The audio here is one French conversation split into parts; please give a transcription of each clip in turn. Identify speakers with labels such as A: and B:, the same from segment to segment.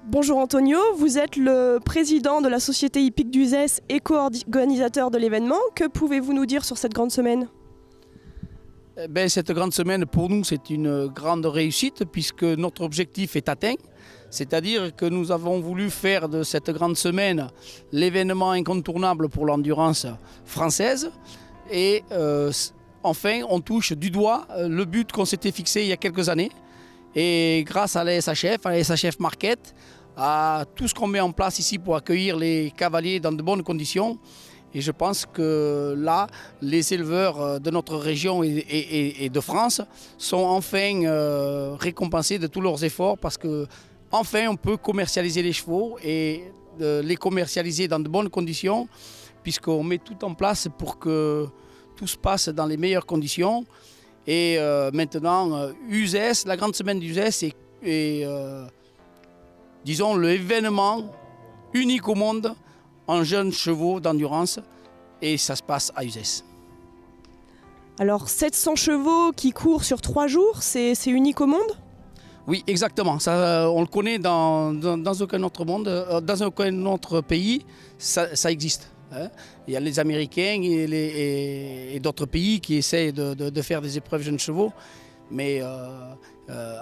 A: Bonjour Antonio, vous êtes le président de la Société hippique d'Uzès et co-organisateur de l'événement. Que pouvez-vous nous dire sur cette grande semaine ?
B: Cette grande semaine, pour nous, c'est une grande réussite puisque notre objectif est atteint. C'est-à-dire que nous avons voulu faire de cette grande semaine l'événement incontournable pour l'endurance française. Et enfin, on touche du doigt le but qu'on s'était fixé il y a quelques années. Et grâce à la SHF Market, à tout ce qu'on met en place ici pour accueillir les cavaliers dans de bonnes conditions. Et je pense que là, les éleveurs de notre région et de France sont enfin récompensés de tous leurs efforts parce que enfin on peut commercialiser les chevaux et les commercialiser dans de bonnes conditions puisqu'on met tout en place pour que tout se passe dans les meilleures conditions. Et maintenant, Uzès, la grande semaine d'Uzès est disons, l'événement unique au monde en jeunes chevaux d'endurance, et ça se passe à Uzès.
A: Alors 700 chevaux qui courent sur 3 jours, c'est unique au monde ?
B: Oui, exactement. Ça, on le connaît dans aucun autre monde, dans aucun autre pays, ça existe. Il y a les Américains et d'autres pays qui essayent de faire des épreuves jeunes chevaux, mais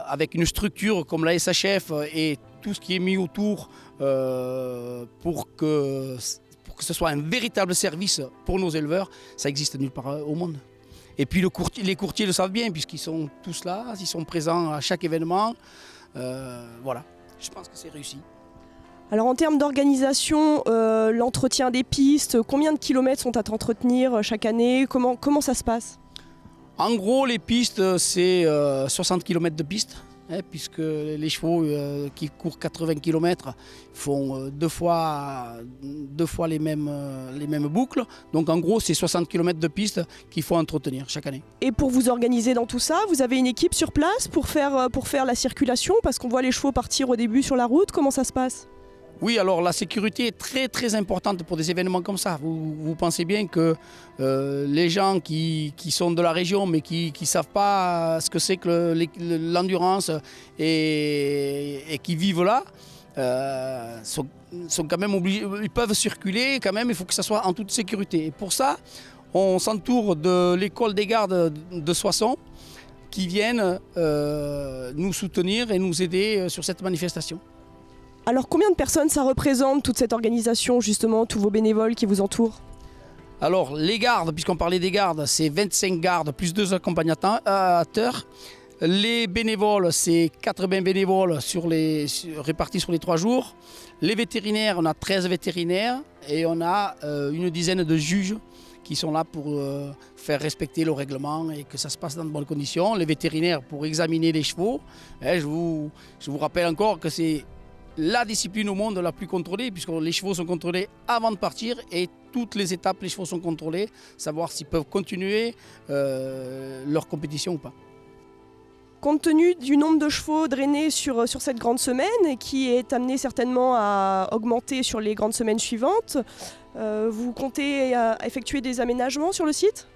B: avec une structure comme la SHF et tout ce qui est mis autour pour que ce soit un véritable service pour nos éleveurs, ça existe nulle part au monde. Et puis les courtiers le savent bien puisqu'ils sont tous là, ils sont présents à chaque événement. Voilà, je pense que c'est réussi.
A: Alors en termes d'organisation, l'entretien des pistes, combien de kilomètres sont à entretenir chaque année ? Comment ça se passe ?
B: En gros, les pistes, c'est 60 km de pistes, puisque les chevaux qui courent 80 km font deux fois les mêmes boucles. Donc en gros, c'est 60 km de pistes qu'il faut entretenir chaque année.
A: Et pour vous organiser dans tout ça, vous avez une équipe sur place pour faire la circulation ? Parce qu'on voit les chevaux partir au début sur la route, comment ça se passe ?
B: Oui, alors la sécurité est très très importante pour des événements comme ça. Vous pensez bien que les gens qui sont de la région mais qui ne savent pas ce que c'est que l'endurance et qui vivent là, sont quand même obligés, ils peuvent circuler quand même, il faut que ça soit en toute sécurité. Et pour ça, on s'entoure de l'école des gardes de Soissons qui viennent nous soutenir et nous aider sur cette manifestation.
A: Alors combien de personnes ça représente, toute cette organisation, justement, tous vos bénévoles qui vous entourent ?
B: Alors les gardes, puisqu'on parlait des gardes, c'est 25 gardes plus 2 accompagnateurs. Les bénévoles, c'est 80 bénévoles répartis sur les 3 jours. Les vétérinaires, on a 13 vétérinaires et on a une dizaine de juges qui sont là pour faire respecter le règlement et que ça se passe dans de bonnes conditions. Les vétérinaires pour examiner les chevaux. Je vous rappelle encore que c'est la discipline au monde la plus contrôlée, puisque les chevaux sont contrôlés avant de partir et toutes les étapes, les chevaux sont contrôlés, savoir s'ils peuvent continuer leur compétition ou pas.
A: Compte tenu du nombre de chevaux drainés sur cette grande semaine et qui est amené certainement à augmenter sur les grandes semaines suivantes, vous comptez effectuer des aménagements sur le site ?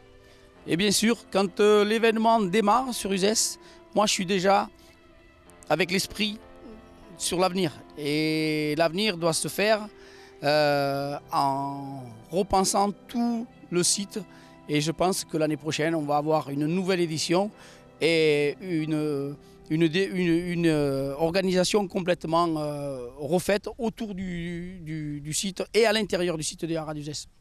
B: Et bien sûr, quand l'événement démarre sur Uzès, moi je suis déjà avec l'esprit sur l'avenir. Et l'avenir doit se faire en repensant tout le site. Et je pense que l'année prochaine, on va avoir une nouvelle édition et une organisation complètement refaite autour du site et à l'intérieur du site des Haras d'Uzès.